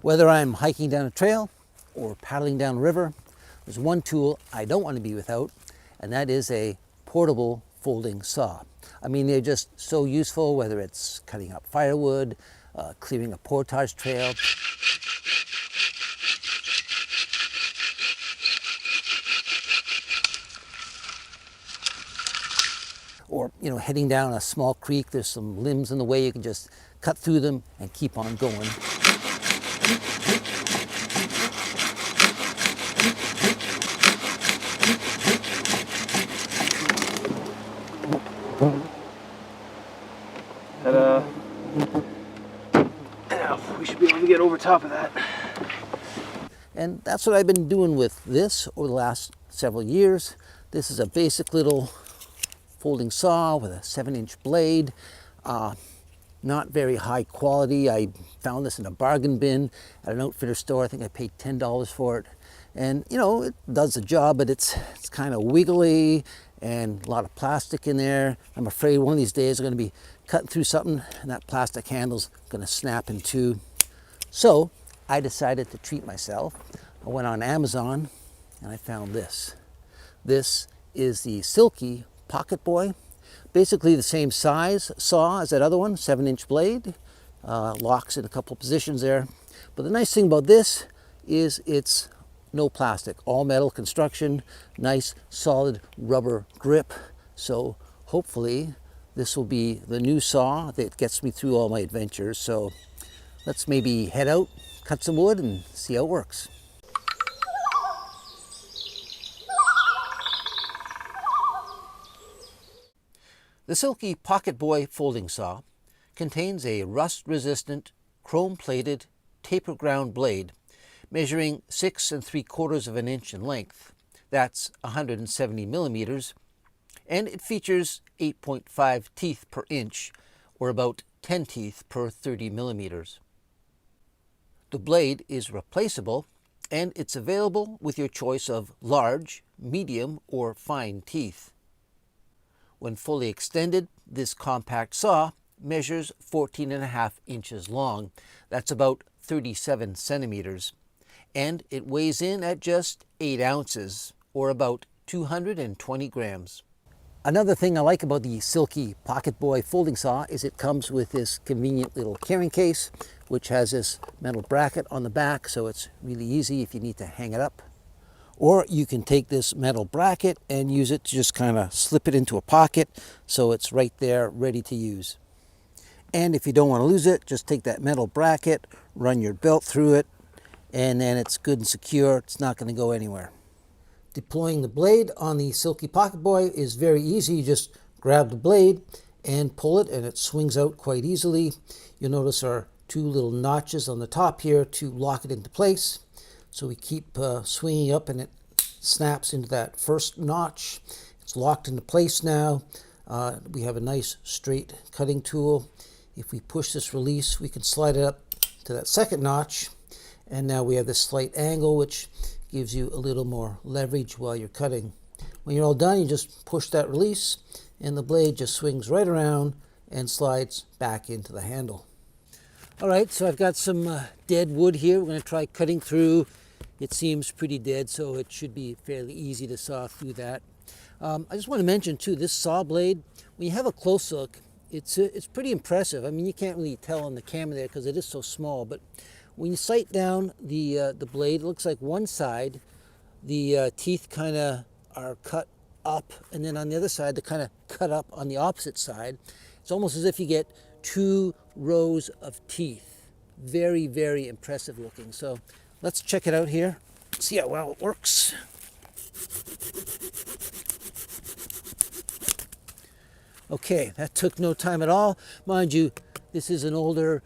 Whether I'm hiking down a trail or paddling down a river, there's one tool I don't want to be without, and that is a portable folding saw. I mean, they're just so useful, whether it's cutting up firewood, clearing a portage trail, or heading down a small creek. There's some limbs in the way, you can just cut through them and keep on going. We should be able to get over top of that. And that's what I've been doing with this over the last several years. This is a basic little folding saw with a 7-inch blade. Not very high quality. I found this in a bargain bin at an outfitter store. I think I paid $10 for it. And it does the job, but it's kind of wiggly and a lot of plastic in there. I'm afraid one of these days I'm going to be cutting through something and that plastic handle's going to snap in two. So I decided to treat myself. I went on Amazon and I found this. This is the Silky POCKETBOY. Basically the same size saw as that other one, 7-inch blade. Locks in a couple positions there. But the nice thing about this is it's no plastic, all metal construction, nice solid rubber grip. So hopefully this will be the new saw that gets me through all my adventures. So let's maybe head out, cut some wood, and see how it works. The Silky POCKETBOY folding saw contains a rust-resistant, chrome-plated, taper-ground blade measuring 6 3/4 of an inch in length. That's 170 millimeters, and it features 8.5 teeth per inch, or about 10 teeth per 30 millimeters. The blade is replaceable, and it's available with your choice of large, medium, or fine teeth. When fully extended, this compact saw measures 14.5 inches long. That's about 37 centimeters. And it weighs in at just 8 ounces, or about 220 grams. Another thing I like about the Silky POCKETBOY folding saw is it comes with this convenient little carrying case, which has this metal bracket on the back, so it's really easy if you need to hang it up. Or you can take this metal bracket and use it to just kind of slip it into a pocket, so it's right there ready to use. And if you don't want to lose it, just take that metal bracket, run your belt through it, and then it's good and secure. It's not going to go anywhere. Deploying the blade on the Silky POCKETBOY is very easy. You just grab the blade and pull it, and it swings out quite easily. You'll notice there are 2 little notches on the top here to lock it into place. So we keep swinging up and it snaps into that first notch. It's locked into place now. We have a nice straight cutting tool. If we push this release, we can slide it up to that second notch. And now we have this slight angle, which gives you a little more leverage while you're cutting. When you're all done, you just push that release and the blade just swings right around and slides back into the handle. All right, so I've got some dead wood here. We're going to try cutting through. It seems pretty dead, so it should be fairly easy to saw through that. I just want to mention too, this saw blade, when you have a close look, it's pretty impressive. I mean, you can't really tell on the camera there because it is so small, but when you sight down the blade, it looks like one side, the teeth kind of are cut up, and then on the other side, they're kind of cut up on the opposite side. It's almost as if you get 2 rows of teeth. Very, very impressive looking. So let's check it out here, see how well it works. Okay, that took no time at all. Mind you, this is an older,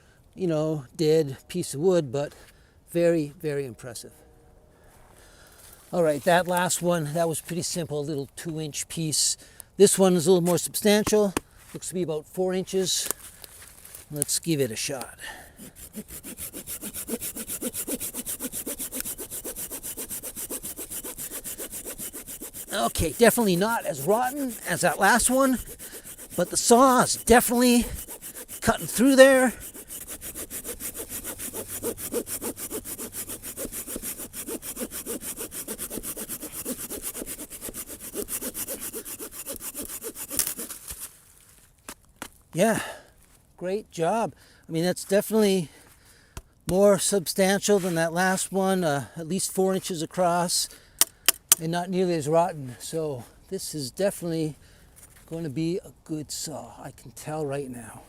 dead piece of wood, but very, very impressive. All right, that last one, that was pretty simple, a little 2-inch piece. This one is a little more substantial, looks to be about 4 inches. Let's give it a shot. Okay, definitely not as rotten as that last one, but the saw is definitely cutting through there. Yeah, great job. I mean, that's definitely more substantial than that last one, at least 4 inches across and not nearly as rotten. So this is definitely going to be a good saw. I can tell right now.